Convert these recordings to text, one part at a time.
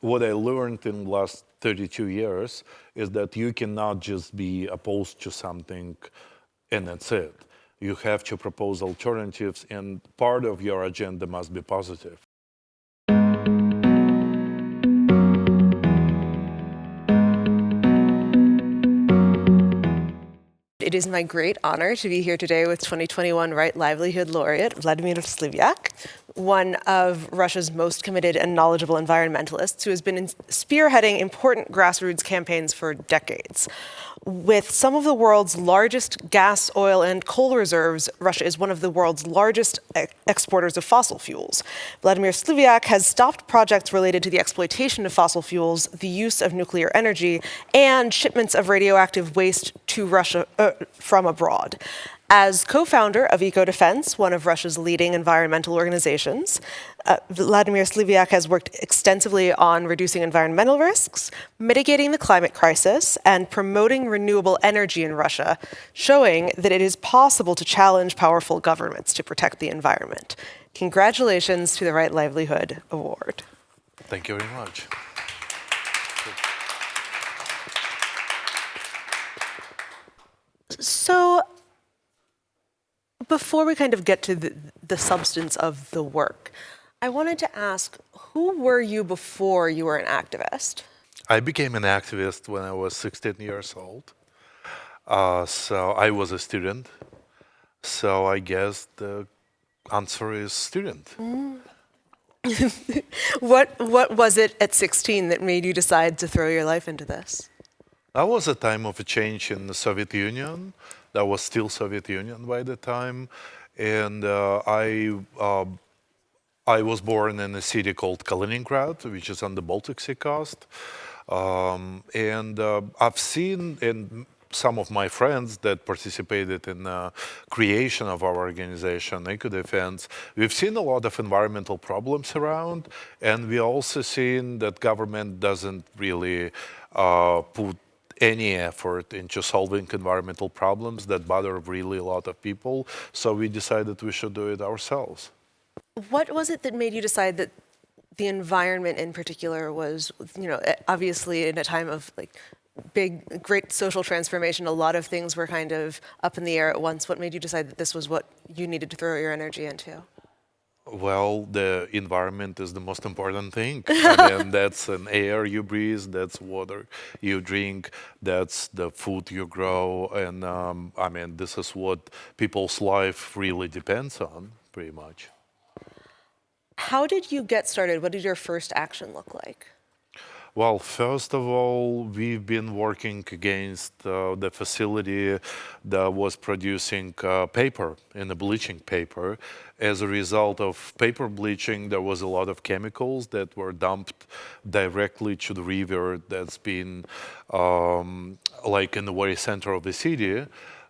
what I learned in the last 32 years is that you cannot just be opposed to something and that's it. You have to propose alternatives, and part of your agenda must be positive. It is my great honor to be here today with 2021 Livelihood Laureate, Vladimir Slivyak, one of Russia's most committed and knowledgeable environmentalists who has been spearheading important grassroots campaigns for decades. With some of the world's largest gas, oil, and coal reserves, Russia is one of the world's largest exporters of fossil fuels. Vladimir Slivyak has stopped projects related to the exploitation of fossil fuels, the use of nuclear energy, and shipments of radioactive waste to Russia from abroad. As co-founder of EcoDefense, one of Russia's leading environmental organizations, Vladimir Slivyak has worked extensively on reducing environmental risks, mitigating the climate crisis, and promoting renewable energy in Russia, showing that it is possible to challenge powerful governments to protect the environment. Congratulations to the Right Livelihood Award. Thank you very much. So, before we kind of get to the substance of the work, I wanted to ask, who were you before you were an activist? I became an activist when I was 16 years old. So I was a student. So I guess the answer is student. What was it at 16 that made you decide to throw your life into this? That was a time of a change in the Soviet Union. That was still Soviet Union by the time. And I was born in a city called Kaliningrad, which is on the Baltic Sea coast. I've seen in some of my friends that participated in the creation of our organization, EcoDefense, we've seen a lot of environmental problems around, and we also seen that government doesn't really put any effort into solving environmental problems that bother really a lot of people. So we decided we should do it ourselves. What was it that made you decide that the environment in particular was, obviously in a time of great social transformation, a lot of things were kind of up in the air at once. What made you decide that this was what you needed to throw your energy into? Well, the environment is the most important thing. I mean, that's an air you breathe, that's water you drink, that's the food you grow, and I mean, this is what people's life really depends on, pretty much. How did you get started? What did your first action look like? Well, first of all, we've been working against the facility that was producing paper, in the bleaching paper. As a result of paper bleaching, there was a lot of chemicals that were dumped directly to the river that's been like in the very center of the city.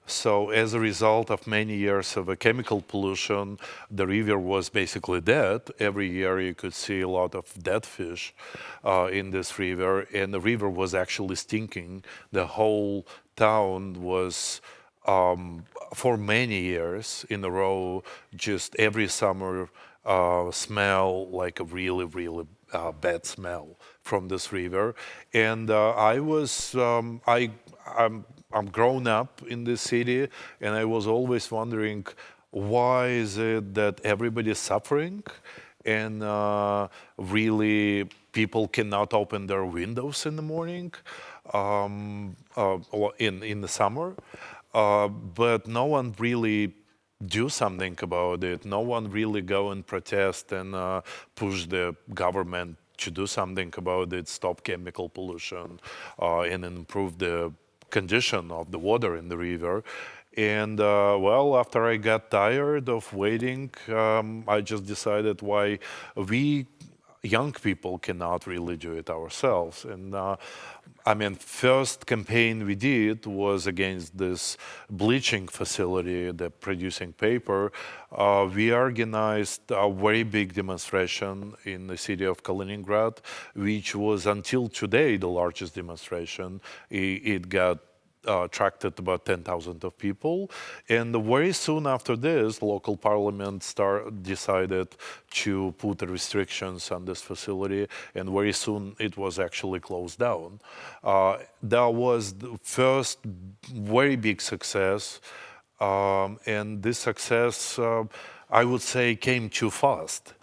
So as a result of many years of a chemical pollution, the river was basically dead. Every year you could see a lot of dead fish in this river, and the river was actually stinking. The whole town was, for many years in a row, just every summer smell like a really, really bad smell from this river. And I'm grown up in this city, and I was always wondering, why is it that everybody's suffering and really people cannot open their windows in the morning or in the summer, but no one really do something about it. No one really go and protest and push the government to do something about it, stop chemical pollution, and improve the condition of the water in the river. And well, after I got tired of waiting, I just decided why we young people cannot really do it ourselves. And I mean, first campaign we did was against this bleaching facility, the producing paper. We organized a very big demonstration in the city of Kaliningrad, which was until today the largest demonstration. It got attracted about 10,000 of people. And very soon after this, local parliament decided to put restrictions on this facility, and very soon it was actually closed down. That was the first very big success, and this success, I would say, came too fast,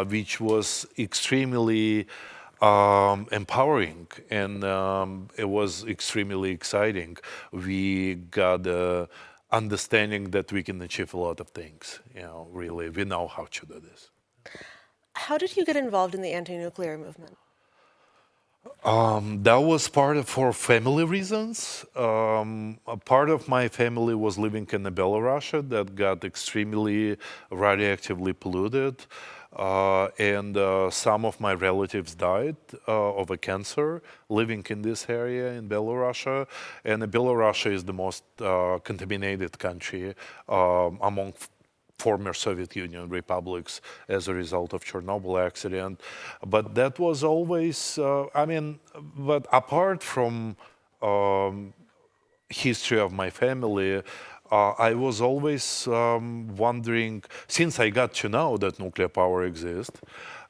which was extremely empowering, and it was extremely exciting. We got the understanding that we can achieve a lot of things. Really, we know how to do this. How did you get involved in the anti-nuclear movement? That was for family reasons. A part of my family was living in Belarus that got extremely radioactively polluted, and some of my relatives died of a cancer living in this area in Belarus. And Belarus is the most contaminated country among former Soviet Union republics as a result of Chernobyl accident. But that was always, but apart from history of my family, I was always wondering, since I got to know that nuclear power exists,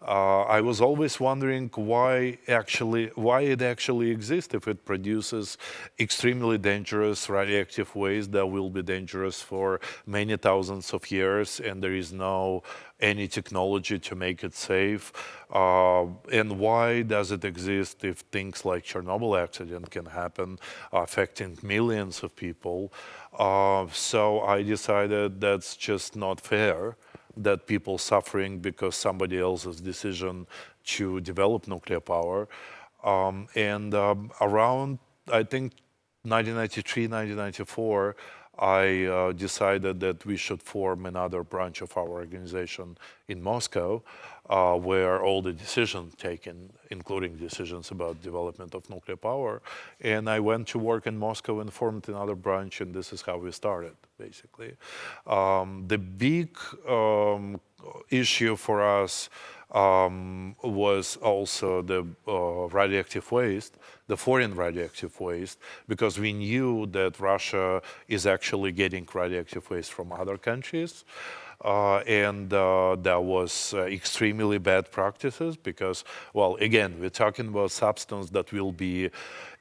I was always wondering why it actually exists if it produces extremely dangerous radioactive waste that will be dangerous for many thousands of years, and there is no any technology to make it safe. And why does it exist if things like Chernobyl accident can happen, affecting millions of people? So I decided that's just not fair, that people suffering because somebody else's decision to develop nuclear power. And around, I think, 1993, 1994, I decided that we should form another branch of our organization in Moscow, where all the decisions taken, including decisions about development of nuclear power. And I went to work in Moscow and formed another branch, and this is how we started, basically. The big issue for us was also the radioactive waste, the foreign radioactive waste, because we knew that Russia is actually getting radioactive waste from other countries. And that was extremely bad practices because, well, again, we're talking about substance that will be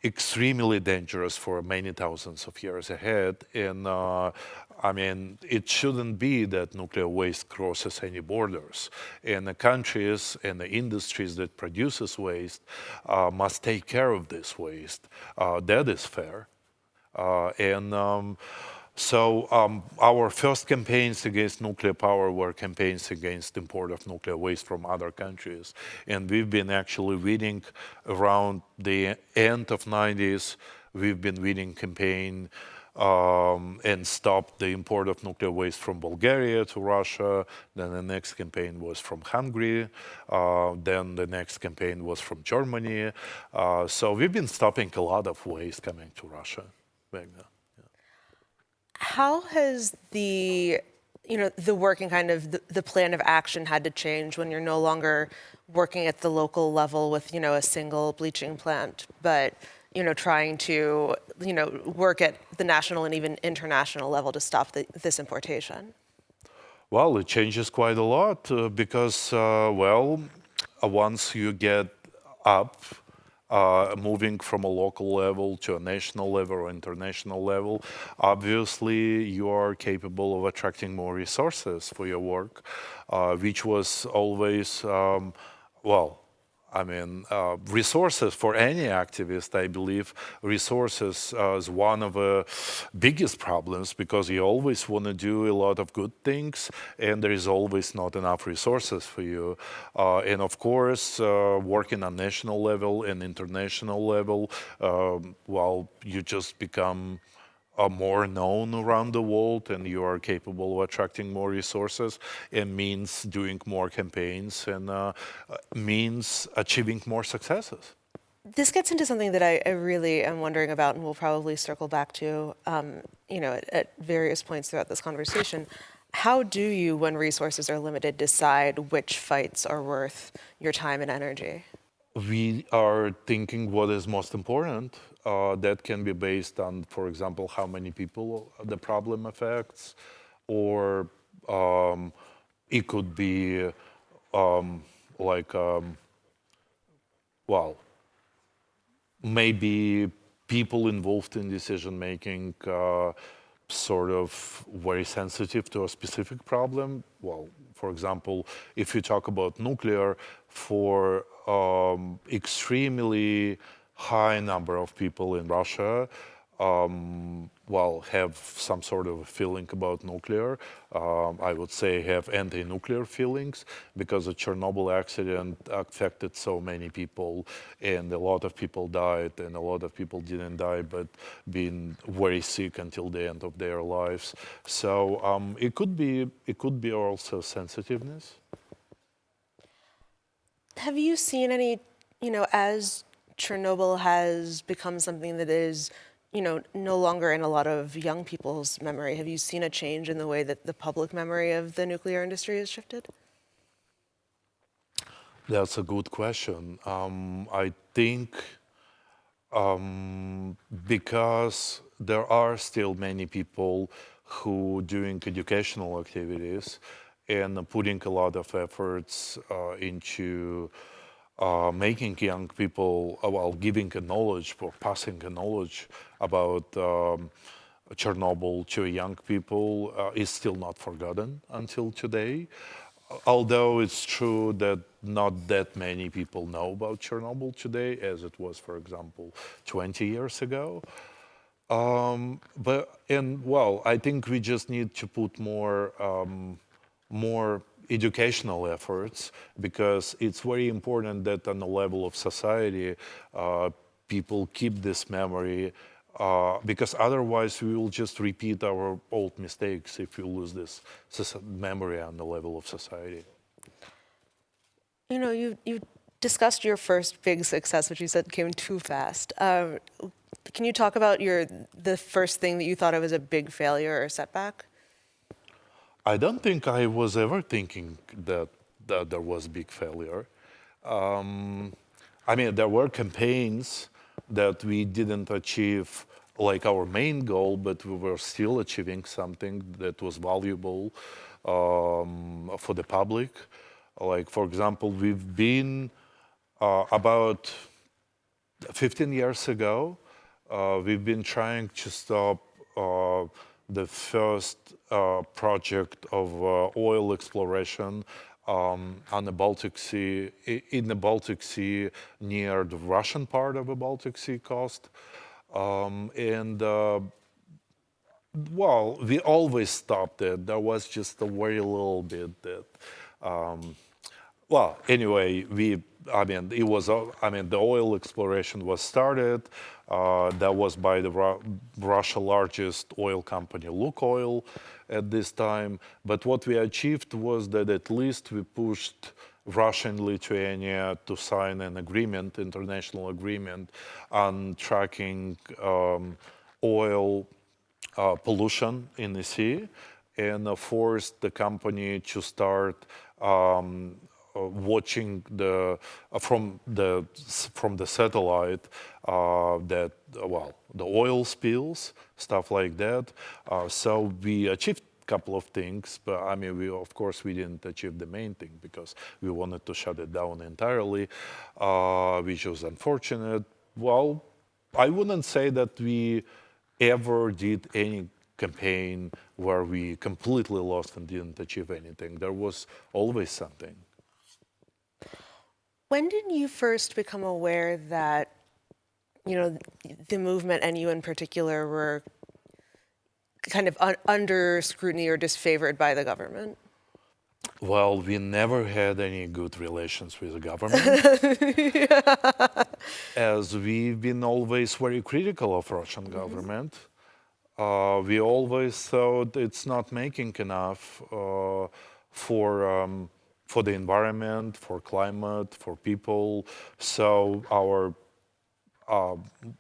extremely dangerous for many thousands of years ahead. And it shouldn't be that nuclear waste crosses any borders. And the countries and the industries that produces waste must take care of this waste. That is fair. So our first campaigns against nuclear power were campaigns against import of nuclear waste from other countries. And we've been actually winning around the end of 90s. We've been winning campaign and stopped the import of nuclear waste from Bulgaria to Russia. Then the next campaign was from Hungary. Then the next campaign was from Germany. So we've been stopping a lot of waste coming to Russia back then. How has the work and kind of the plan of action had to change when you're no longer working at the local level with, a single bleaching plant, but, trying to, work at the national and even international level to stop this importation? Well, it changes quite a lot because, once you get up, moving from a local level to a national level or international level, obviously you are capable of attracting more resources for your work, which was always, resources for any activist, I believe resources is one of the biggest problems because you always want to do a lot of good things and there is always not enough resources for you. And of course, working on national level and international level, you just become more known around the world and you are capable of attracting more resources. It means doing more campaigns and means achieving more successes. This gets into something that I really am wondering about, and we'll probably circle back to, at various points throughout this conversation. How do you, when resources are limited, decide which fights are worth your time and energy? we are thinking what is most important. That can be based on, for example, how many people the problem affects, or it could be like, well, maybe people involved in decision making sort of very sensitive to a specific problem. Well, for example, if you talk about nuclear, for extremely high number of people in Russia, well, have some sort of a feeling about nuclear. I would say have anti-nuclear feelings because the Chernobyl accident affected so many people, and a lot of people died, and a lot of people didn't die, but been very sick until the end of their lives. So it could be also sensitiveness. Have you seen any, as Chernobyl has become something that is, no longer in a lot of young people's memory, have you seen a change in the way that the public memory of the nuclear industry has shifted? That's a good question. I think because there are still many people who doing educational activities and putting a lot of efforts into making young people, well, giving a knowledge or passing a knowledge about Chernobyl to young people is still not forgotten until today. Although it's true that not that many people know about Chernobyl today, as it was, for example, 20 years ago. Well, I think we just need to put more educational efforts, because it's very important that on the level of society, people keep this memory, because otherwise we will just repeat our old mistakes if we lose this memory on the level of society. You discussed your first big success, which you said came too fast. Can you talk about the first thing that you thought of as a big failure or setback? I don't think I was ever thinking that there was big failure. I mean, there were campaigns that we didn't achieve like our main goal, but we were still achieving something that was valuable for the public. Like, for example, we've been about 15 years ago, we've been trying to stop the first project of oil exploration on the Baltic Sea, in the Baltic Sea, near the Russian part of the Baltic Sea coast. And well, we always stopped it. There was just a very little bit that well, anyway, I mean, the oil exploration was started. That was by the Russia largest oil company, Lukoil, at this time. But what we achieved was that at least we pushed Russia and Lithuania to sign an agreement, international agreement, on tracking oil pollution in the sea, and forced the company to start watching from the satellite that well, the oil spills, stuff like that. So we achieved a couple of things, but I mean, of course we didn't achieve the main thing because we wanted to shut it down entirely, which was unfortunate. Well, I wouldn't say that we ever did any campaign where we completely lost and didn't achieve anything. There was always something. When did you first become aware that, the movement and you in particular were kind of under scrutiny or disfavored by the government? Well, we never had any good relations with the government, as we've been always very critical of Russian government. We always thought it's not making enough for the environment, for climate, for people. So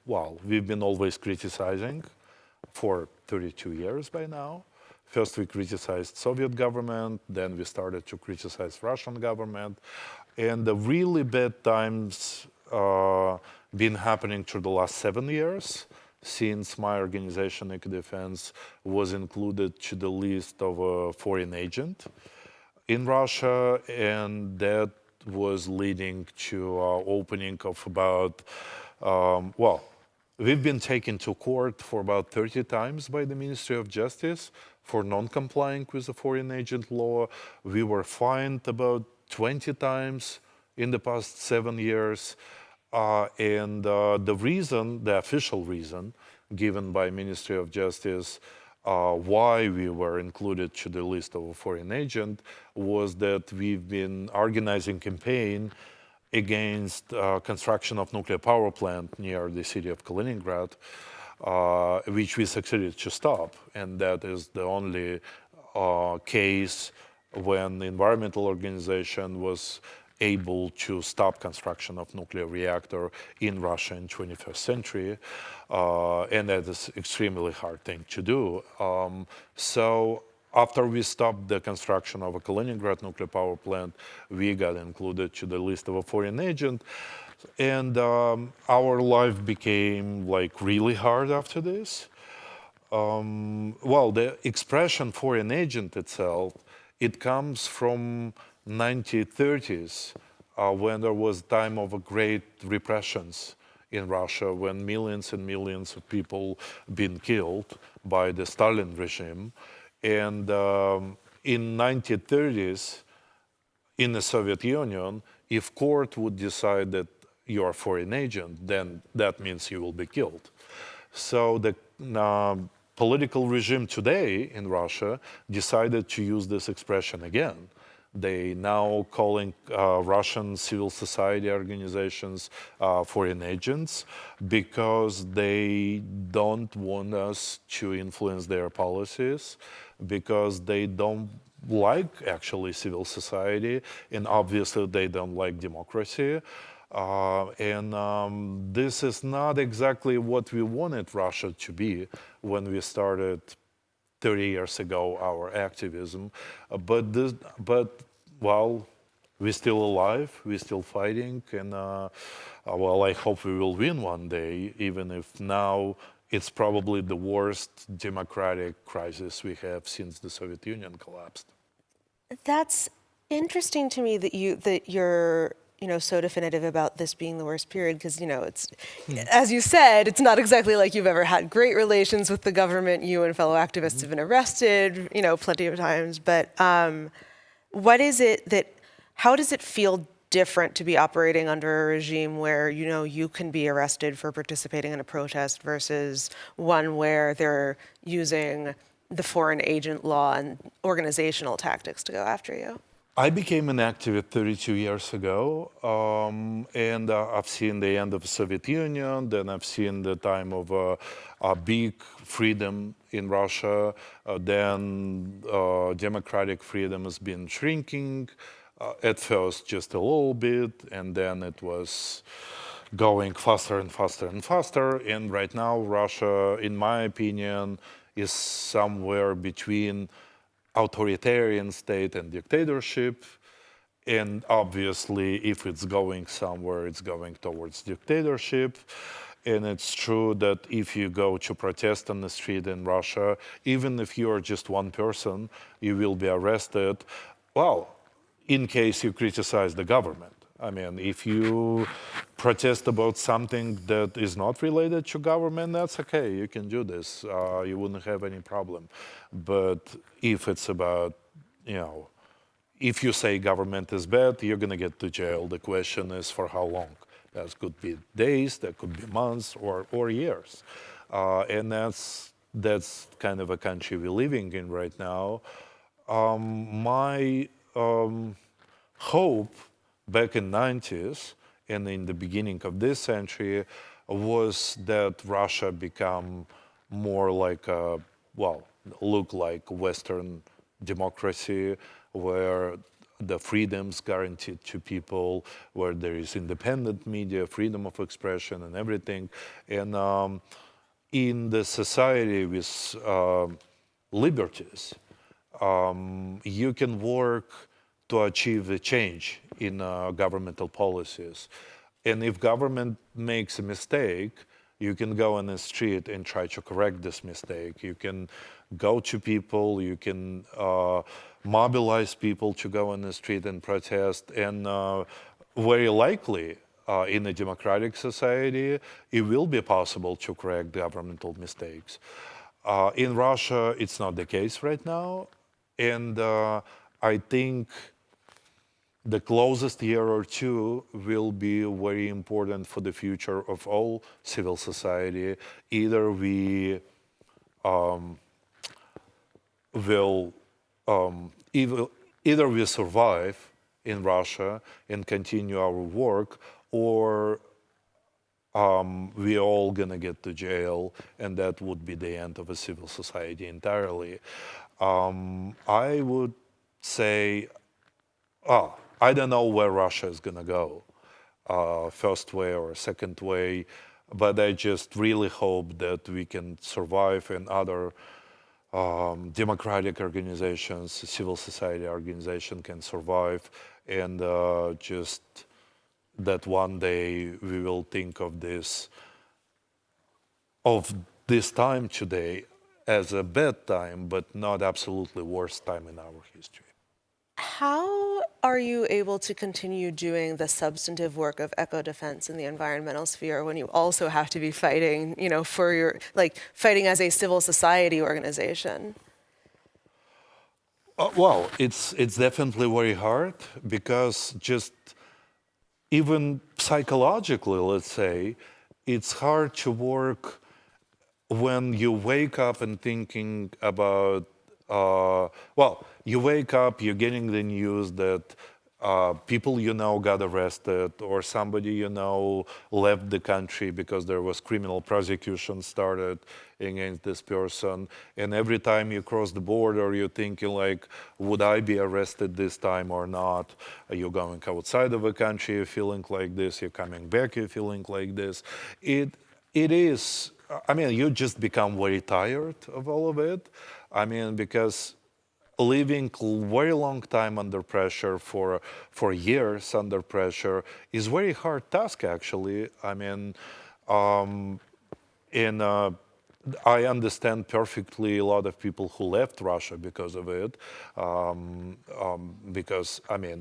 well, we've been always criticizing for 32 years by now. First we criticized Soviet government, then we started to criticize Russian government. And the really bad times been happening through the last 7 years, since my organization, Ecodefense, was included to the list of a foreign agent in Russia, and that was leading to opening of about, well, we've been taken to court for about 30 times by the Ministry of Justice for non-complying with the foreign agent law. We were fined about 20 times in the past 7 years. And the reason, the official reason given by Ministry of Justice why we were included to the list of a foreign agent was that we've been organizing campaign against construction of nuclear power plant near the city of Kaliningrad, which we succeeded to stop. And that is the only case when the environmental organization was able to stop construction of nuclear reactor in Russia in 21st century. And that is extremely hard thing to do. So after we stopped the construction of a Kaliningrad nuclear power plant, we got included to the list of a foreign agent. And our life became like really hard after this. Well, the expression foreign agent itself, it comes from 1930s, when there was time of a great repressions in Russia, when millions and millions of people been killed by the Stalin regime. And in 1930s, in the Soviet Union, if court would decide that you're a foreign agent, then that means you will be killed. So the political regime today in Russia decided to use this expression again. They now calling Russian civil society organizations foreign agents because they don't want us to influence their policies, because they don't like actually civil society, and obviously they don't like democracy. This is not exactly what we wanted Russia to be when we started 30 years ago our activism. But well, we're still alive, we're still fighting, and well, I hope we will win one day, even if now it's probably the worst democratic crisis we have since the Soviet Union collapsed. That's interesting to me that you're so definitive about this being the worst period, because it's as you said, it's not exactly like you've ever had great relations with the government. You and fellow activists have been arrested plenty of times, but what is it that how does it feel different to be operating under a regime where you can be arrested for participating in a protest versus one where they're using the foreign agent law and organizational tactics to go after you? I became an activist 32 years ago, and I've seen the end of the Soviet Union, then I've seen the time of a big freedom in Russia, then democratic freedom has been shrinking, at first just a little bit, and then it was going faster and faster and faster, and right now Russia, in my opinion, is somewhere between authoritarian state and dictatorship. And obviously, if it's going somewhere, it's going towards dictatorship. And it's true that if you go to protest on the street in Russia, even if you are just one person, you will be arrested. Well, in case you criticize the government. I mean, if you protest about something that is not related to government, that's okay, you can do this. You wouldn't have any problem. But if it's about, if you say government is bad, you're going to get to jail. The question is for how long? That could be days, that could be months, or years. And that's kind of a country we're living in right now. My hope back in 90s and in the beginning of this century was that Russia become more like look like Western democracy, where the freedoms guaranteed to people, where there is independent media, freedom of expression and everything. And in the society with liberties, you can work to achieve a change in governmental policies. And if government makes a mistake, you can go on the street and try to correct this mistake. You can go to people, you can mobilize people to go on the street and protest. And very likely, in a democratic society, it will be possible to correct governmental mistakes. In Russia, it's not the case right now. And I think the closest year or two will be very important for the future of all civil society. Either we will either we survive in Russia and continue our work, or we're all gonna get to jail, and that would be the end of a civil society entirely. I would say, I don't know where Russia is gonna go, first way or second way, but I just really hope that we can survive and other democratic organizations, civil society organization can survive, and just that one day we will think of this time today as a bad time, but not absolutely worst time in our history. How are you able to continue doing the substantive work of eco-defense in the environmental sphere when you also have to be fighting, for your, fighting as a civil society organization? Well, it's definitely very hard, because just even psychologically, let's say, it's hard to work when you wake up and thinking about, you wake up, you're getting the news that people got arrested, or somebody left the country because there was criminal prosecution started against this person. And every time you cross the border, you're thinking like, would I be arrested this time or not? You're going outside of a country, you're feeling like this. You're coming back, you're feeling like this. It is. You just become very tired of all of it. Because living very long time under pressure for years under pressure is very hard task, actually. In I understand perfectly a lot of people who left Russia because of it, because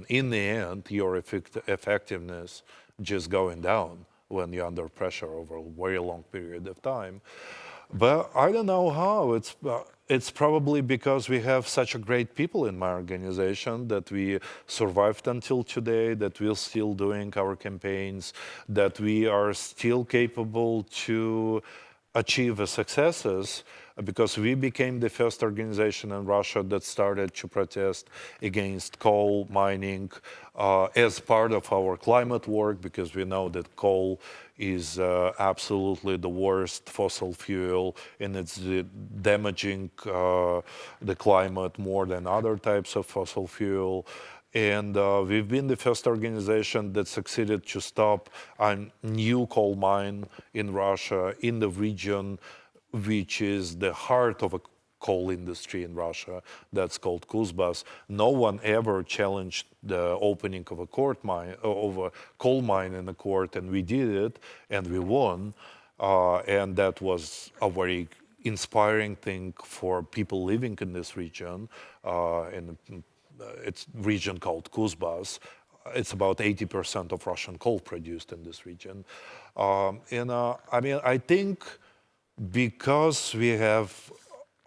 in the end, your effectiveness just going down when you're under pressure over a very long period of time. But I don't know how. It's probably because we have such a great people in my organization that we survived until today, that we're still doing our campaigns, that we are still capable to achieve successes, because we became the first organization in Russia that started to protest against coal mining as part of our climate work, because we know that coal is absolutely the worst fossil fuel, and it's damaging the climate more than other types of fossil fuel. And we've been the first organization that succeeded to stop a new coal mine in Russia, in the region, which is the heart of a coal industry in Russia. That's called Kuzbass. No one ever challenged the opening of a coal mine in the court, and we did it, and we won. And that was a very inspiring thing for people living in this region, it's a region called Kuzbass. It's about 80% of Russian coal produced in this region. I think because we have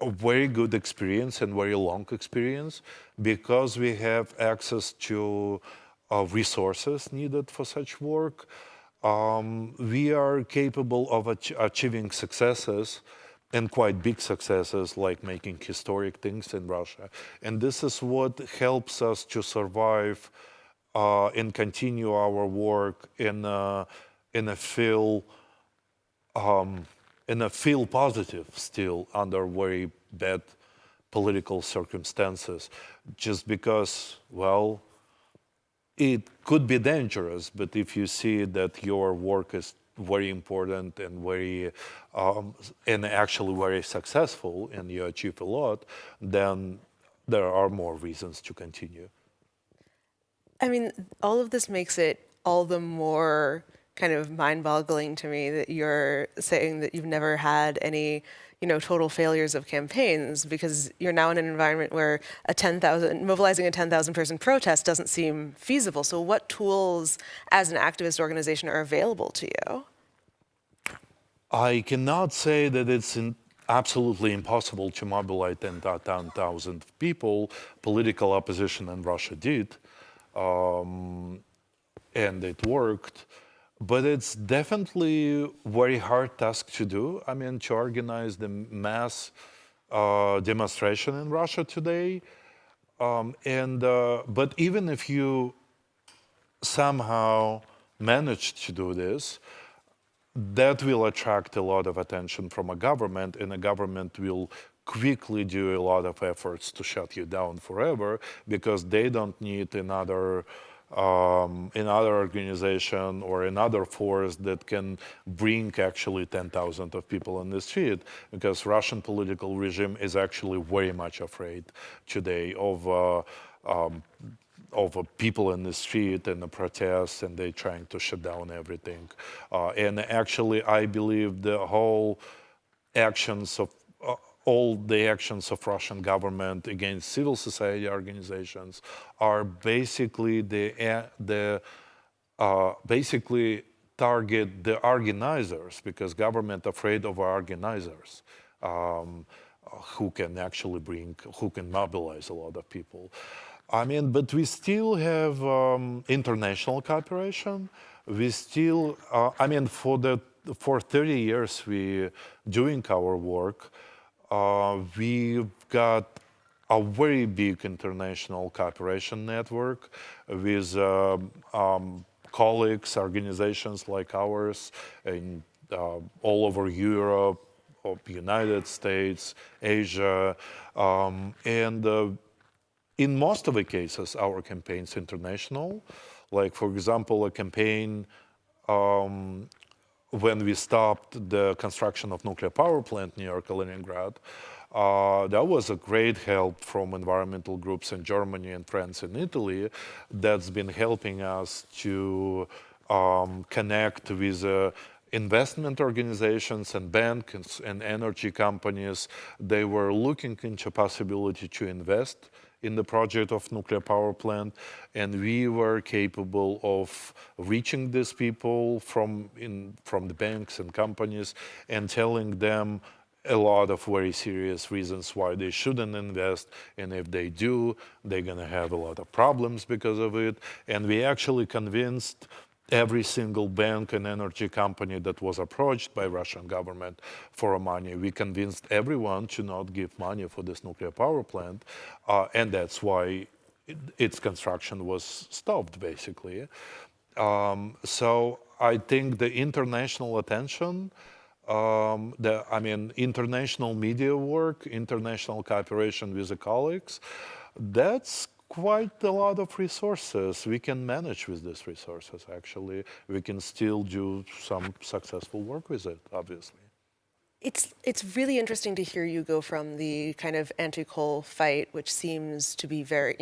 a very good experience and very long experience, because we have access to resources needed for such work, we are capable of achieving successes, and quite big successes, like making historic things in Russia. And this is what helps us to survive and continue our work in a feel positive still under very bad political circumstances. Just because, well, it could be dangerous, but if you see that your work is very important and and actually very successful, and you achieve a lot, then there are more reasons to continue. I mean, all of this makes it all the more kind of mind-boggling to me that you're saying that you've never had any, total failures of campaigns, because you're now in an environment where mobilizing a 10,000 person protest doesn't seem feasible. So what tools as an activist organization are available to you? I cannot say that it's absolutely impossible to mobilize 10,000 people. Political opposition in Russia did, and it worked. But it's definitely a very hard task to do. I mean, to organize the mass demonstration in Russia today. But even if you somehow manage to do this, that will attract a lot of attention from a government, and a government will quickly do a lot of efforts to shut you down forever, because they don't need another organization or another force that can bring actually 10,000 of people on the street, because Russian political regime is actually very much afraid today of people in the street and the protests, and they're trying to shut down everything. And actually, I believe the whole actions of all the actions of Russian government against civil society organizations are basically basically target the organizers, because government afraid of organizers. Who can actually who can mobilize a lot of people. I mean, but we still have international cooperation. We still, I mean, for 30 years we doing our work. We've got a very big international cooperation network with colleagues, organizations like ours in all over Europe, of United States, Asia, and in most of the cases, our campaign's international. Like, for example, a campaign when we stopped the construction of nuclear power plant near Kaliningrad, that was a great help from environmental groups in Germany and France and Italy that's been helping us to connect with investment organizations and banks and energy companies. They were looking into possibility to invest in the project of nuclear power plant, and we were capable of reaching these people from the banks and companies and telling them a lot of very serious reasons why they shouldn't invest, and if they do, they're going to have a lot of problems because of it. And we actually convinced every single bank and energy company that was approached by Russian government for money. We convinced everyone to not give money for this nuclear power plant, and that's why its construction was stopped, basically. So I think the international attention, I mean, international media work, international cooperation with the colleagues, that's quite a lot of resources. We can manage with these resources, actually. We can still do some successful work with it, obviously. It's really interesting to hear you go from the kind of anti-coal fight, which seems to be very,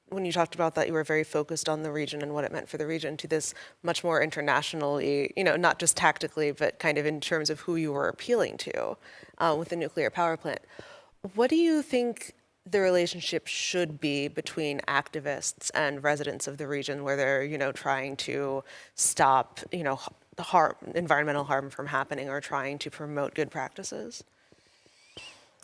when you talked about that, you were very focused on the region and what it meant for the region, to this much more internationally, not just tactically, but kind of in terms of who you were appealing to with the nuclear power plant. What do you think the relationship should be between activists and residents of the region, where they're, trying to stop, environmental harm from happening, or trying to promote good practices?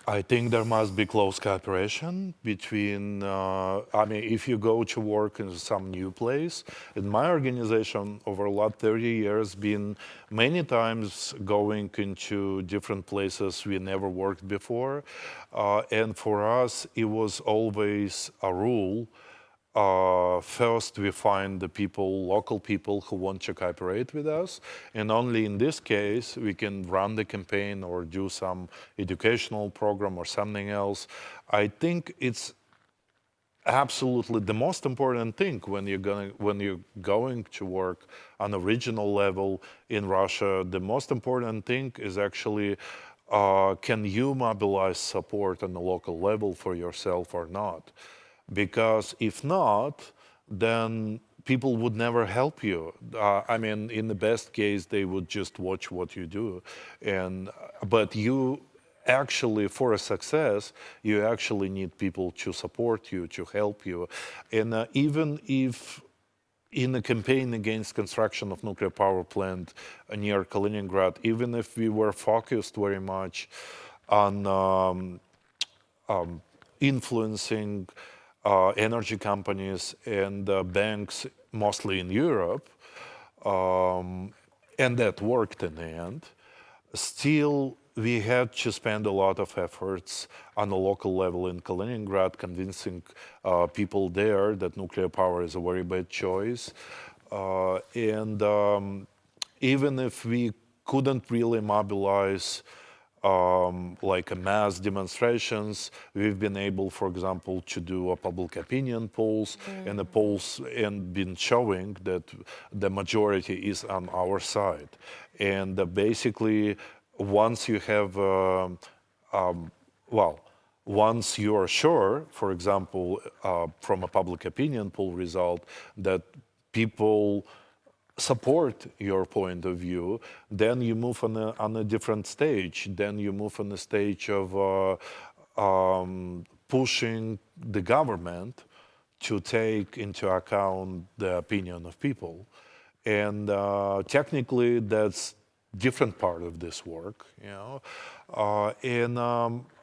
I think there must be close cooperation between, I mean, if you go to work in some new place, in my organization over the last 30 years, been many times going into different places we never worked before. And for us, it was always a rule. First, we find the people, local people who want to cooperate with us, and only in this case we can run the campaign or do some educational program or something else. I think it's absolutely the most important thing when you're going to work on a regional level in Russia. The most important thing is actually can you mobilize support on the local level for yourself or not? Because if not, then people would never help you. I mean, in the best case, they would just watch what you do, but you actually, for a success, you actually need people to support you, to help you, and even if in a campaign against construction of nuclear power plant near Kaliningrad, even if we were focused very much on influencing energy companies and banks, mostly in Europe, and that worked in the end. Still, we had to spend a lot of efforts on a local level in Kaliningrad, convincing people there that nuclear power is a very bad choice. And even if we couldn't really mobilize like a mass demonstrations, we've been able, for example, to do a public opinion polls, and the polls and been showing that the majority is on our side. And basically, once you have, well, once you are sure, for example, from a public opinion poll result, that people support your point of view, then you move on a different stage. Then you move on the stage of pushing the government to take into account the opinion of people. And technically, that's different part of this work, you know.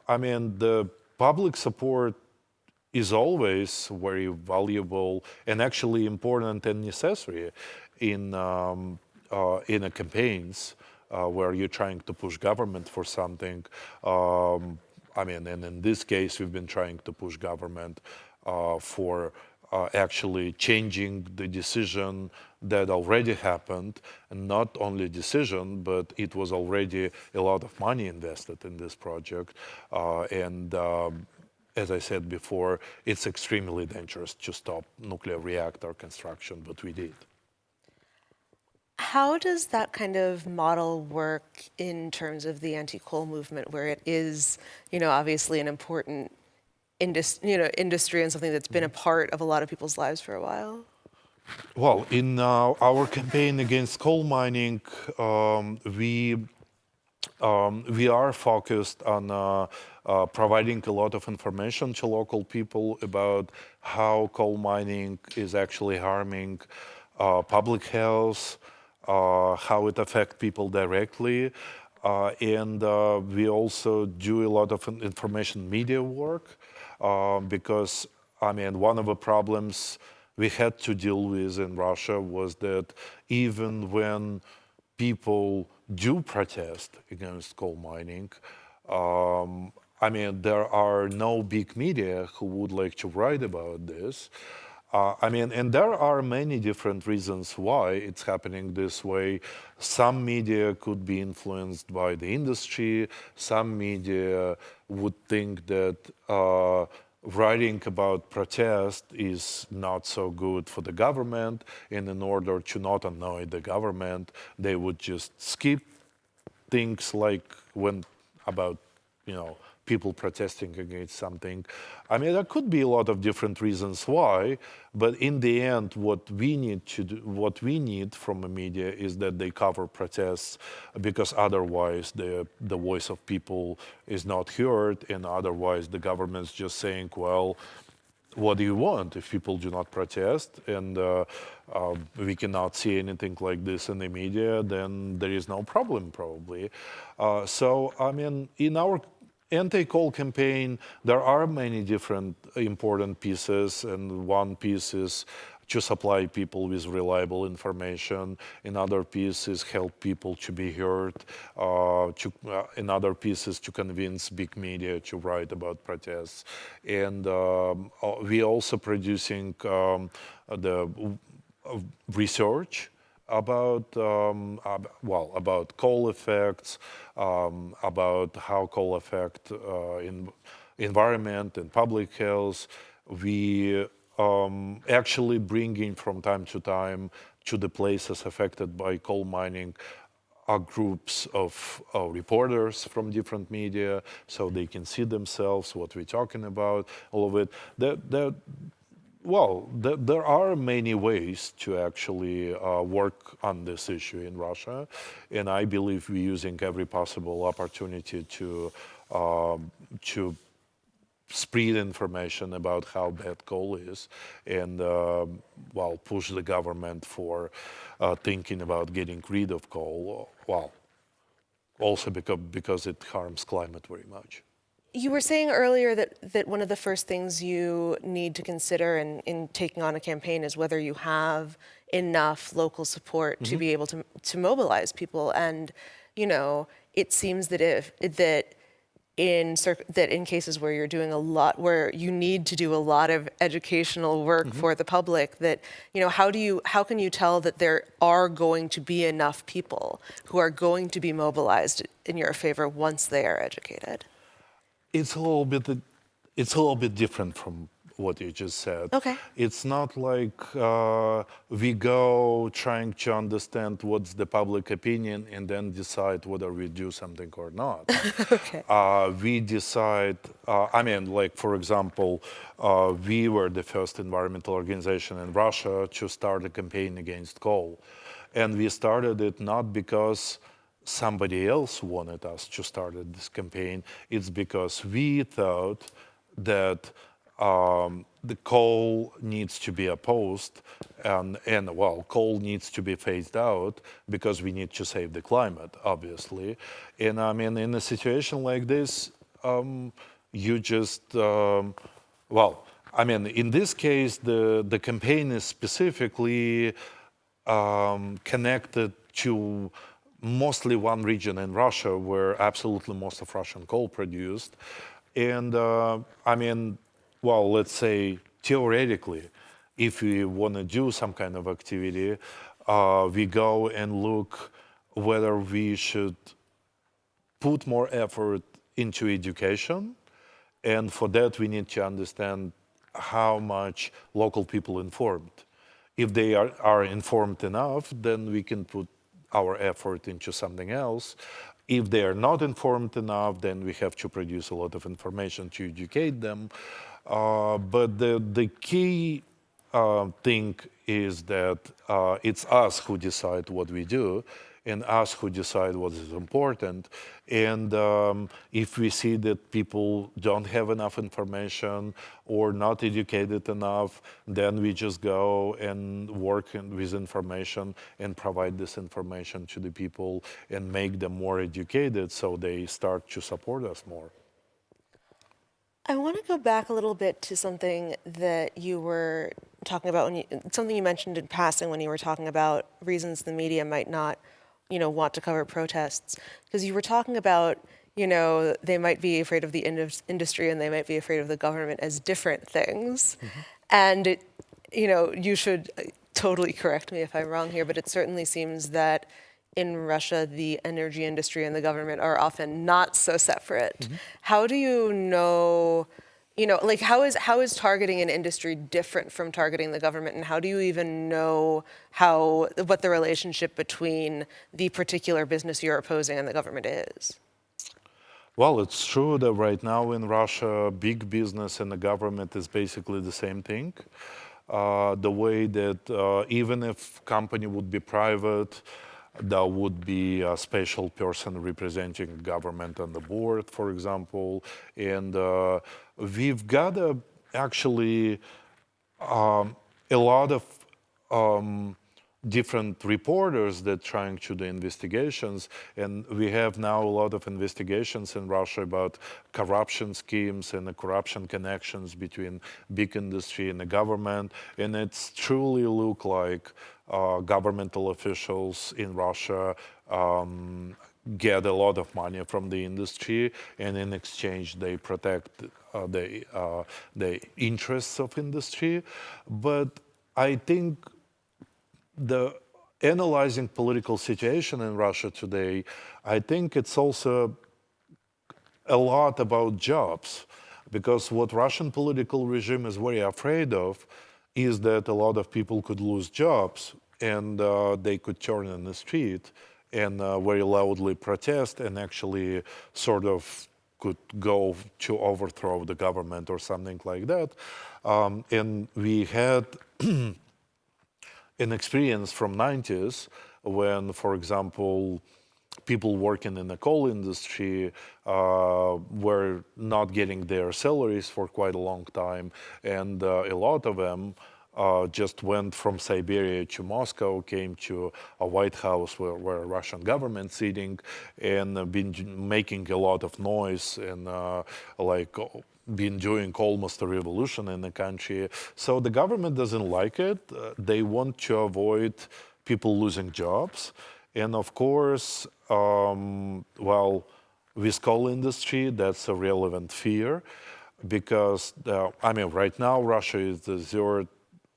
I mean, the public support is always very valuable and actually important and necessary in a campaigns where you're trying to push government for something. I mean, and in this case, we've been trying to push government for actually changing the decision that already happened, and not only decision, but it was already a lot of money invested in this project, and as I said before, it's extremely dangerous to stop nuclear reactor construction, but we did. How does that kind of model work in terms of the anti-coal movement, where it is, obviously an important industry and something that's been a part of a lot of people's lives for a while? Well, in our campaign against coal mining, we are focused on providing a lot of information to local people about how coal mining is actually harming public health, how it affects people directly. And we also do a lot of information media work because, I mean, one of the problems we had to deal with in Russia was that even when people do protest against coal mining, I mean, there are no big media who would like to write about this. I mean, and there are many different reasons why it's happening this way. Some media could be influenced by the industry. Some media would think that writing about protest is not so good for the government, and in order to not annoy the government, they would just skip things like when about, people protesting against something. I mean, there could be a lot of different reasons why, but in the end, what we need from the media is that they cover protests, because otherwise the voice of people is not heard, and otherwise the government's just saying, well, what do you want if people do not protest, and we cannot see anything like this in the media, then there is no problem probably. So, I mean, in our anti-coal campaign, there are many different important pieces, and one piece is to supply people with reliable information. Another piece is help people to be heard. Another piece is to convince big media to write about protests. And we also producing the research about about coal effects, about how coal affect environment and public health. We actually bring in from time to time to the places affected by coal mining groups of reporters from different media, so they can see themselves what we're talking about, all of it. Well, there are many ways to actually work on this issue in Russia, and I believe we're using every possible opportunity to spread information about how bad coal is, and well, push the government for thinking about getting rid of coal. Well, also because it harms climate very much. You were saying earlier that one of the first things you need to consider in taking on a campaign is whether you have enough local support to be able to mobilize people. And, you know, it seems that that in cases where you're doing a lot, where you need to do a lot of educational work for the public, that, you know, how can you tell that there are going to be enough people who are going to be mobilized in your favor once they are educated? It's a little bit, it's a little bit different from what you just said. Okay. It's not like we go trying to understand what's the public opinion and then decide whether we do something or not. Okay. We decide, I mean, like, for example, we were the first environmental organization in Russia to start a campaign against coal. And we started it not because somebody else wanted us to start this campaign. It's because we thought that the coal needs to be opposed and well, coal needs to be phased out because we need to save the climate, obviously. And I mean, in a situation like this, you just, well, I mean, in this case, the campaign is specifically connected to mostly one region in Russia where absolutely most of Russian coal produced. And I mean, well, let's say theoretically, if we want to do some kind of activity, we go and look whether we should put more effort into education. And for that, we need to understand how much local people informed. If they are informed enough, then we can put our effort into something else. If they are not informed enough, then we have to produce a lot of information to educate them. But the key thing is that it's us who decide what we do and us who decide what is important. And if we see that people don't have enough information or not educated enough, then we just go and work with information and provide this information to the people and make them more educated so they start to support us more. I want to go back a little bit to something that you were talking about, something you mentioned in passing when you were talking about reasons the media might not, you know, want to cover protests. Because you were talking about, you know, they might be afraid of the industry and they might be afraid of the government as different things. And, it, you know, you should totally correct me if I'm wrong here, but it certainly seems that in Russia, the energy industry and the government are often not so separate. How do you know, you know, like how is targeting an industry different from targeting the government, and how do you even know what the relationship between the particular business you're opposing and the government is? Well, it's true that right now in Russia, big business and the government is basically the same thing. The way that even if company would be private, there would be a special person representing government on the board, for example. And we've got actually a lot of different reporters that trying to do investigations, and we have now a lot of investigations in Russia about corruption schemes and the corruption connections between big industry and the government, and it's truly look like governmental officials in Russia get a lot of money from the industry, and in exchange they protect the interests of industry. But I think the analyzing political situation in Russia today, I think it's also a lot about jobs, because what Russian political regime is very afraid of is that a lot of people could lose jobs and they could turn in the street and very loudly protest and actually sort of could go to overthrow the government or something like that. And we had an experience from 90s when, for example, people working in the coal industry were not getting their salaries for quite a long time, and a lot of them just went from Siberia to Moscow, came to a White House where Russian government sitting, and been making a lot of noise and like been doing almost a revolution in the country. So the government doesn't like it. They want to avoid people losing jobs. And of course, well, with coal industry, that's a relevant fear because, I mean, right now, Russia is the third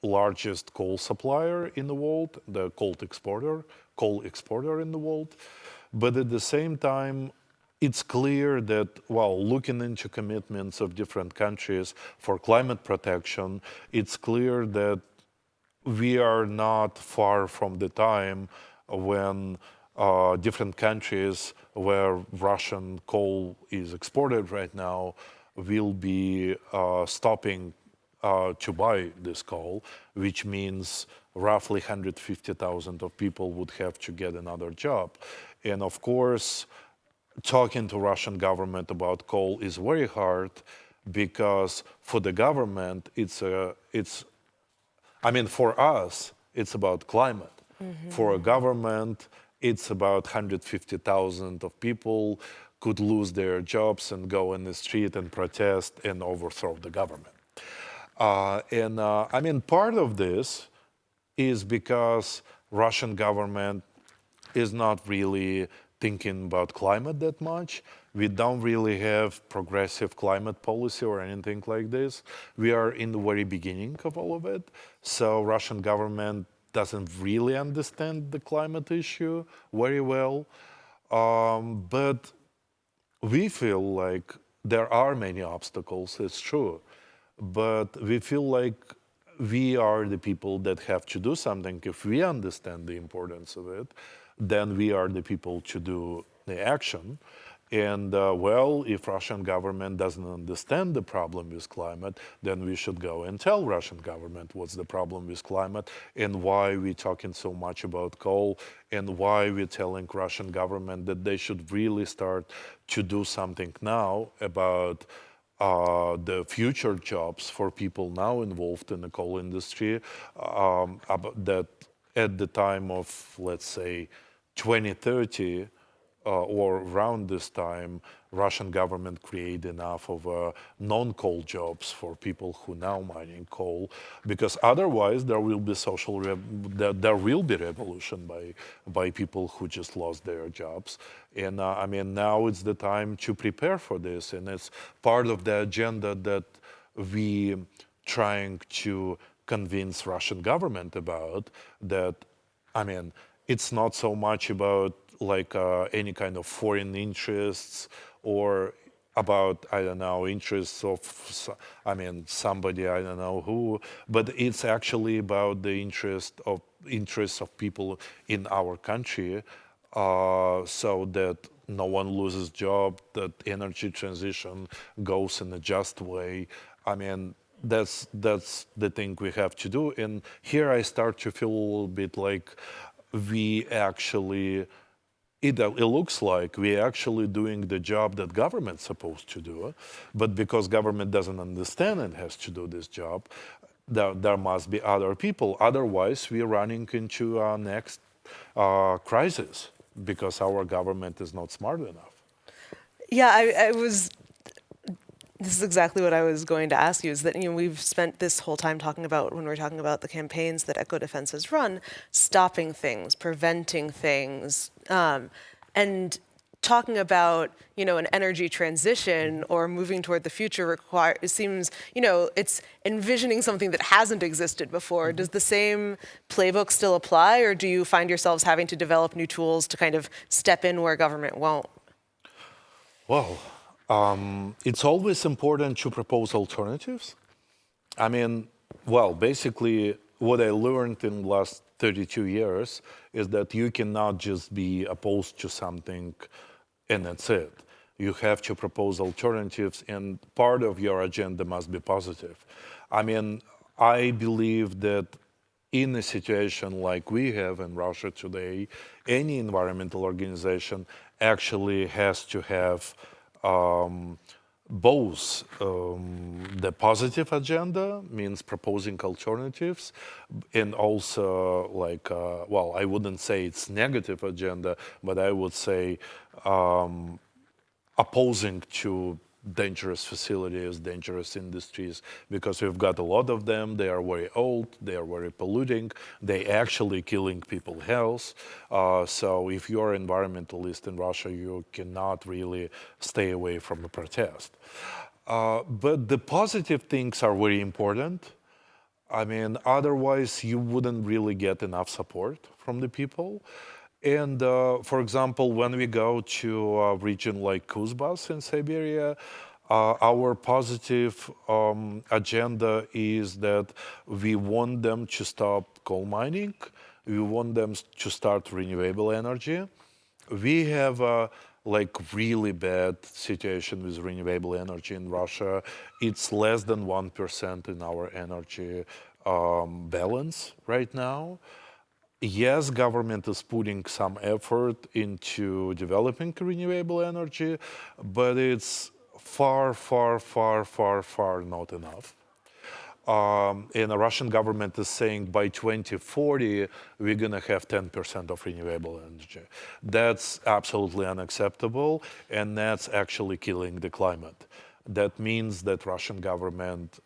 largest coal supplier in the world, the coal exporter in the world. But at the same time, it's clear that, well, looking into commitments of different countries for climate protection, it's clear that we are not far from the time when different countries where Russian coal is exported right now will be stopping to buy this coal, which means roughly 150,000 of people would have to get another job. And of course, talking to Russian government about coal is very hard because for the government, I mean, for us, it's about climate. For a government, it's about 150,000 of people could lose their jobs and go in the street and protest and overthrow the government. I mean, part of this is because Russian government is not really thinking about climate that much. We don't really have progressive climate policy or anything like this. We are in the very beginning of all of it. So Russian government doesn't really understand the climate issue very well. But we feel like there are many obstacles, it's true. But we feel like we are the people that have to do something. If we understand the importance of it, then we are the people to do the action. And well, if Russian government doesn't understand the problem with climate, then we should go and tell Russian government what's the problem with climate and why we're talking so much about coal and why we're telling Russian government that they should really start to do something now about the future jobs for people now involved in the coal industry, that at the time of, let's say, 2030 or around this time, Russian government create enough of non-coal jobs for people who now mining coal, because otherwise there will be there will be revolution by people who just lost their jobs. And I mean, now it's the time to prepare for this, and it's part of the agenda that we trying to convince Russian government about. That, I mean, it's not so much about like any kind of foreign interests or about, I don't know, interests of, I mean, somebody, I don't know who, but it's actually about the interests of people in our country, so that no one loses job, that energy transition goes in a just way. I mean, that's the thing we have to do. And here I start to feel a little bit like we actually, it looks like we're actually doing the job that government's supposed to do, but because government doesn't understand and has to do this job, there must be other people. Otherwise, we're running into our next crisis because our government is not smart enough. Yeah, I was. This is exactly what I was going to ask you, is that, we've spent this whole time talking about, when we're talking about the campaigns that Eco Defense has run, stopping things, preventing things, and talking about, an energy transition or moving toward the future it seems, it's envisioning something that hasn't existed before. Does the same playbook still apply, or do you find yourselves having to develop new tools to kind of step in where government won't? Well, it's always important to propose alternatives. I mean, well, basically, what I learned in the last 32 years is that you cannot just be opposed to something and that's it. You have to propose alternatives, and part of your agenda must be positive. I mean, I believe that in a situation like we have in Russia today, any environmental organization actually has to have both the positive agenda, means proposing alternatives, and also like, well, I wouldn't say it's negative agenda, but I would say opposing to dangerous facilities, dangerous industries, because we've got a lot of them. They are very old, they are very polluting, they actually killing people's health. So if you're an environmentalist in Russia, you cannot really stay away from a protest. But the positive things are very important. I mean, otherwise you wouldn't really get enough support from the people. And for example, when we go to a region like Kuzbas in Siberia, our positive agenda is that we want them to stop coal mining. We want them to start renewable energy. We have a like really bad situation with renewable energy in Russia. It's less than 1% in our energy balance right now. Yes, government is putting some effort into developing renewable energy, but it's far, far, far, far, far not enough. And the Russian government is saying by 2040, we're going to have 10% of renewable energy. That's absolutely unacceptable, and that's actually killing the climate. That means that Russian government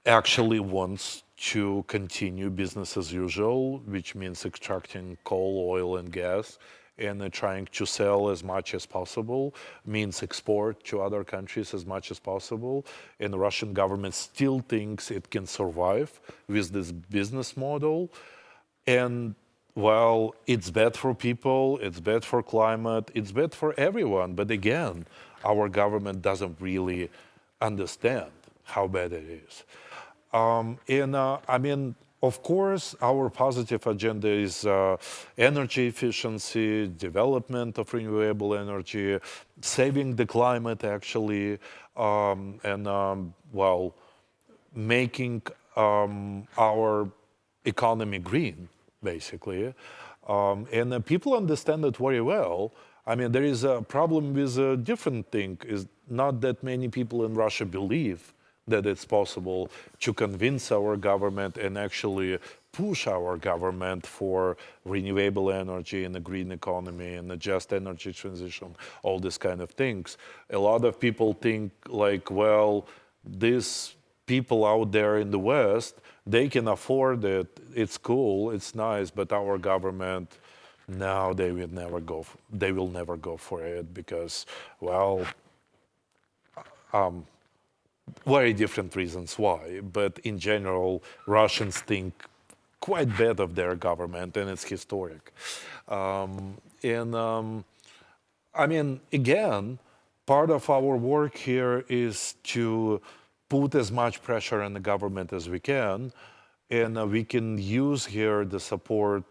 actually wants to continue business as usual, which means extracting coal, oil, and gas, and trying to sell as much as possible, means export to other countries as much as possible. And the Russian government still thinks it can survive with this business model. And well, it's bad for people, it's bad for climate, it's bad for everyone. But again, our government doesn't really understand how bad it is. I mean, of course, our positive agenda is energy efficiency, development of renewable energy, saving the climate, actually, well, making our economy green, basically. And people understand it very well. I mean, there is a problem with a different thing, is not that many people in Russia believe that it's possible to convince our government and actually push our government for renewable energy and a green economy and a just energy transition, all these kind of things. A lot of people think like, well, these people out there in the West, they can afford it, it's cool, it's nice, but our government, no, they will never go, they will never go for it because, well, very different reasons why, but in general, Russians think quite bad of their government, and it's historic. I mean, again, part of our work here is to put as much pressure on the government as we can, and we can use here the support,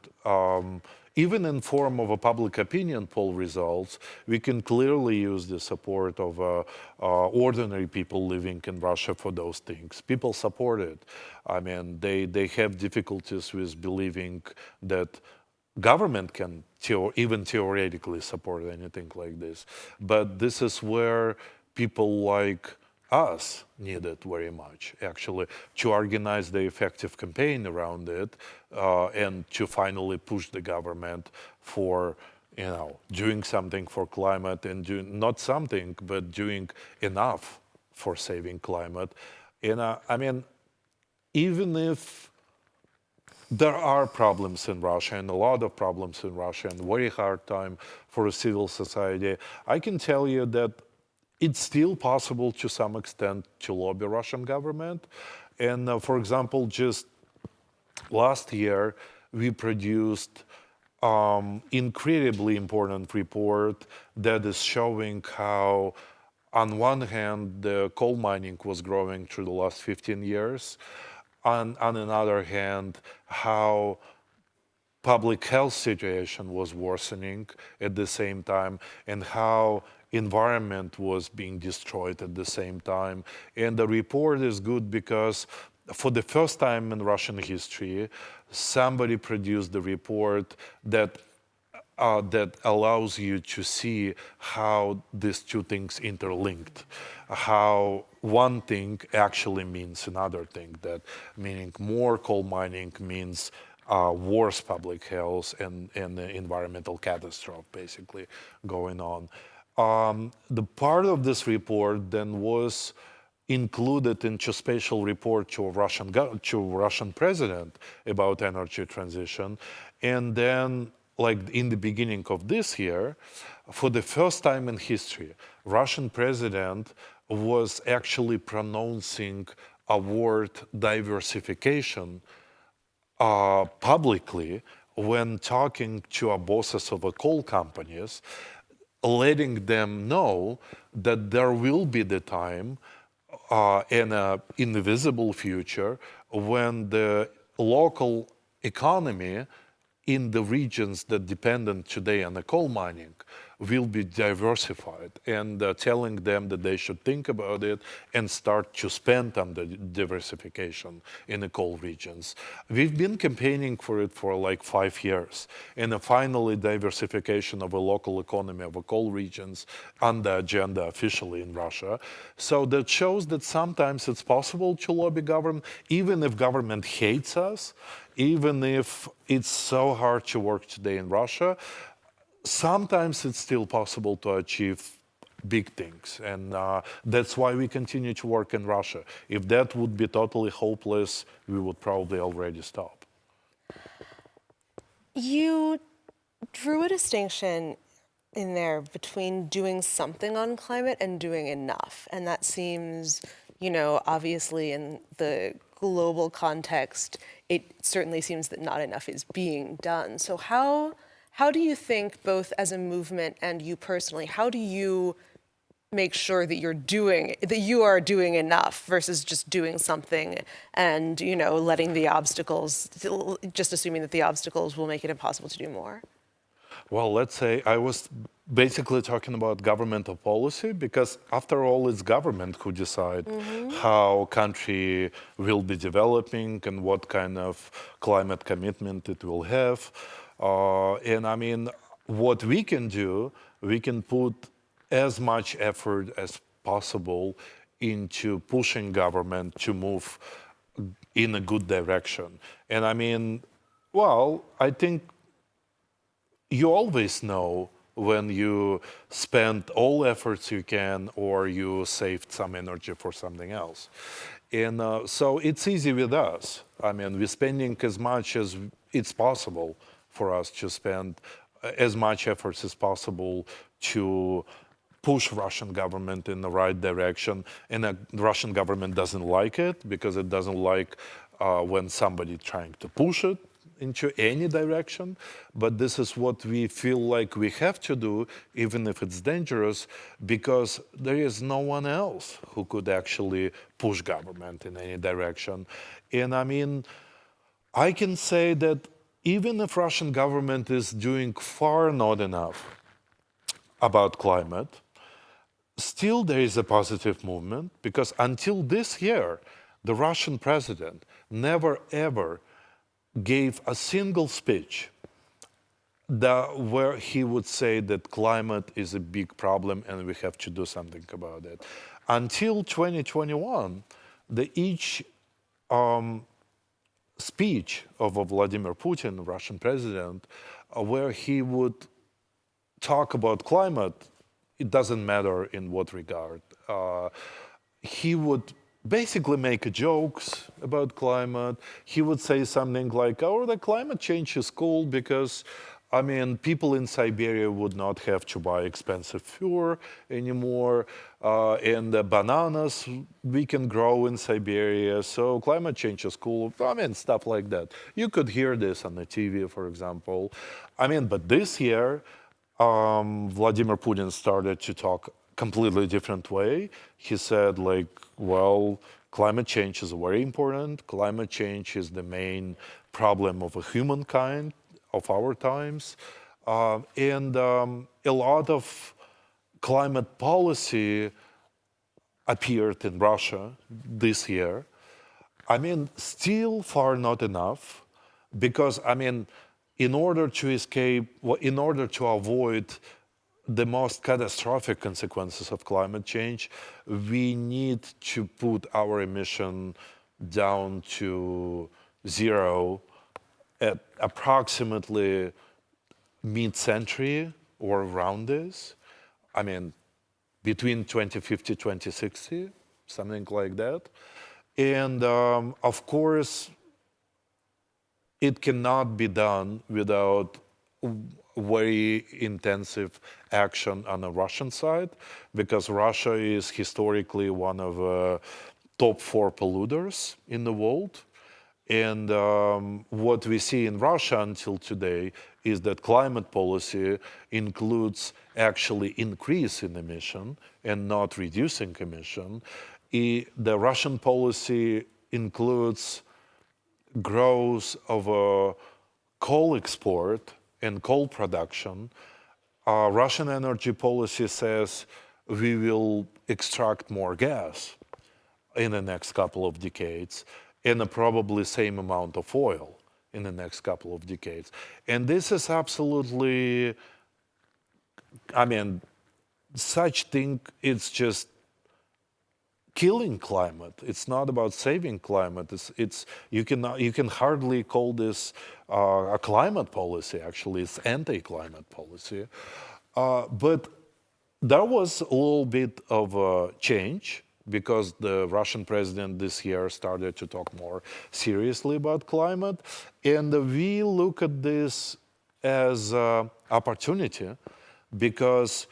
even in form of a public opinion poll results. We can clearly use the support of ordinary people living in Russia for those things. People support it. I mean, they have difficulties with believing that government can even theoretically support anything like this. But this is where people like us need it very much, actually, to organize the effective campaign around it and to finally push the government for, you know, doing something for climate and doing not something, but doing enough for saving climate. And I mean, even if there are problems in Russia, and a lot of problems in Russia, and very hard time for a civil society, I can tell you that it's still possible to some extent to lobby Russian government. And for example, just last year, we produced incredibly important report that is showing how, on one hand, the coal mining was growing through the last 15 years. On another hand, how public health situation was worsening at the same time, and how environment was being destroyed at the same time. And the report is good because for the first time in Russian history, somebody produced the report that allows you to see how these two things interlinked, how one thing actually means another thing, that meaning more coal mining means worse public health and the environmental catastrophe basically going on. The part of this report then was included into special report to Russian president about energy transition, and then like in the beginning of this year, for the first time in history, Russian president was actually pronouncing a word diversification publicly when talking to our bosses of the coal companies, letting them know that there will be the time in an invisible future when the local economy in the regions that dependent today on the coal mining will be diversified, and telling them that they should think about it and start to spend on the diversification in the coal regions. We've been campaigning for it for like 5 years, and finally diversification of a local economy of the coal regions on the agenda officially in Russia. So that shows that sometimes it's possible to lobby government, even if government hates us, even if it's so hard to work today in Russia, sometimes it's still possible to achieve big things. And that's why we continue to work in Russia. If that would be totally hopeless, we would probably already stop. You drew a distinction in there between doing something on climate and doing enough. And that seems, obviously in the global context, it certainly seems that not enough is being done. So how do you think, both as a movement and you personally, how do you make sure that you are doing enough versus just doing something and, letting the obstacles, just assuming that the obstacles will make it impossible to do more? Well, let's say I was basically talking about governmental policy, because after all, it's government who decide how country will be developing and what kind of climate commitment it will have. And I mean, what we can do, we can put as much effort as possible into pushing government to move in a good direction. And I mean, well, I think you always know when you spend all efforts you can or you saved some energy for something else. And so it's easy with us. I mean, we're spending as much as it's possible for us to spend as much efforts as possible to push Russian government in the right direction. And the Russian government doesn't like it, because it doesn't like when somebody trying to push it into any direction. But this is what we feel like we have to do, even if it's dangerous, because there is no one else who could actually push government in any direction. And I mean, I can say that even if Russian government is doing far not enough about climate, still there is a positive movement, because until this year, the Russian president never ever gave a single speech where he would say that climate is a big problem and we have to do something about it. Until 2021, each speech of Vladimir Putin, Russian president, where he would talk about climate, it doesn't matter in what regard, he would basically make jokes about climate. He would say something like, "Oh, the climate change is cool because, I mean, people in Siberia would not have to buy expensive fur anymore, and the bananas we can grow in Siberia, so climate change is cool." I mean, stuff like that. You could hear this on the TV, for example. I mean, but this year, Vladimir Putin started to talk completely different way. He said, like, well, climate change is very important. Climate change is the main problem of humankind. of our times. And a lot of climate policy appeared in Russia this year. I mean, still far not enough, because, I mean, in order to escape, well, in order to avoid the most catastrophic consequences of climate change, we need to put our emission down to zero at approximately mid-century or around this. I mean, between 2050, 2060, something like that. And of course, it cannot be done without very intensive action on the Russian side, because Russia is historically one of the top 4 polluters in the world. And what we see in Russia until today is that climate policy includes actually increase in emission and not reducing emission. The Russian policy includes growth of coal export and coal production. Russian energy policy says we will extract more gas in the next couple of decades, and probably same amount of oil in the next couple of decades. And this is absolutely, I mean, such thing, it's just killing climate. It's not about saving climate. You can hardly call this a climate policy. Actually, it's anti-climate policy. But there was a little bit of a change, because the Russian president this year started to talk more seriously about climate. And we look at this as an opportunity, because,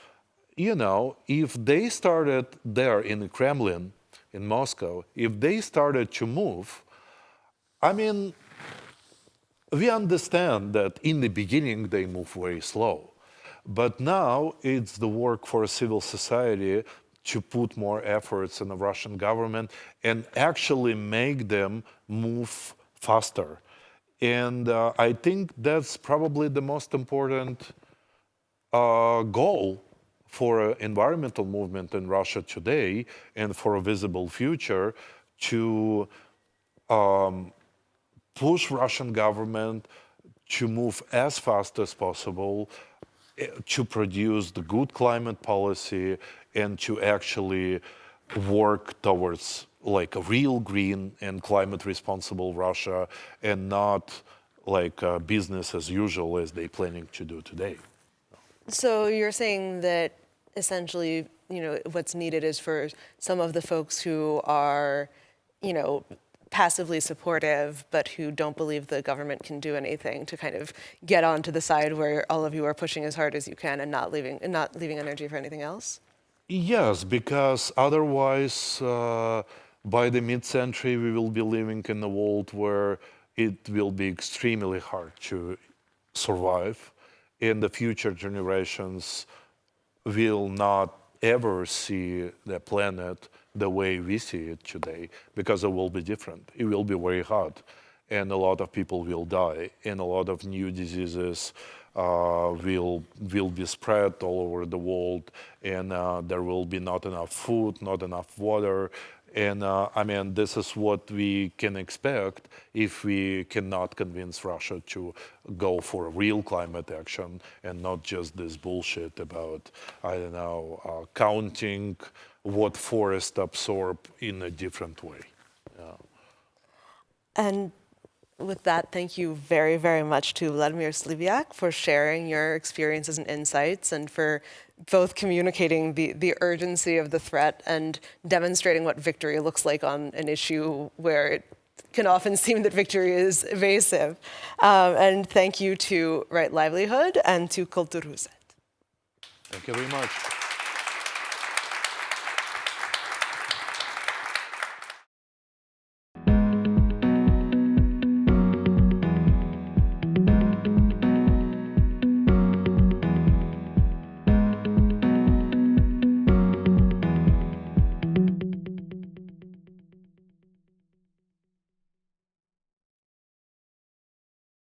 you know, if they started there in the Kremlin, in Moscow, if they started to move, I mean, we understand that in the beginning they move very slow. But now it's the work for civil society to put more efforts in the Russian government and actually make them move faster. And I think that's probably the most important goal for an environmental movement in Russia today, and for a visible future, to push Russian government to move as fast as possible to produce the good climate policy and to actually work towards like a real green and climate responsible Russia, and not like business as usual as they're planning to do today. So you're saying that essentially, you know, what's needed is for some of the folks who are, you know, passively supportive, but who don't believe the government can do anything, to kind of get onto the side where all of you are pushing as hard as you can and not leaving energy for anything else? Yes, because otherwise, by the mid-century, we will be living in a world where it will be extremely hard to survive, and the future generations will not ever see the planet the way we see it today, because it will be different. It will be very hot, and a lot of people will die, and a lot of new diseases will be spread all over the world, and there will be not enough food, not enough water. And I mean, this is what we can expect if we cannot convince Russia to go for a real climate action, and not just this bullshit about, I don't know, counting what forests absorb in a different way. And with that, thank you very, very much to Vladimir Slivyak for sharing your experiences and insights, and for both communicating the urgency of the threat and demonstrating what victory looks like on an issue where it can often seem that victory is evasive. And thank you to Livelihood and to Kulturhuset. Thank you very much.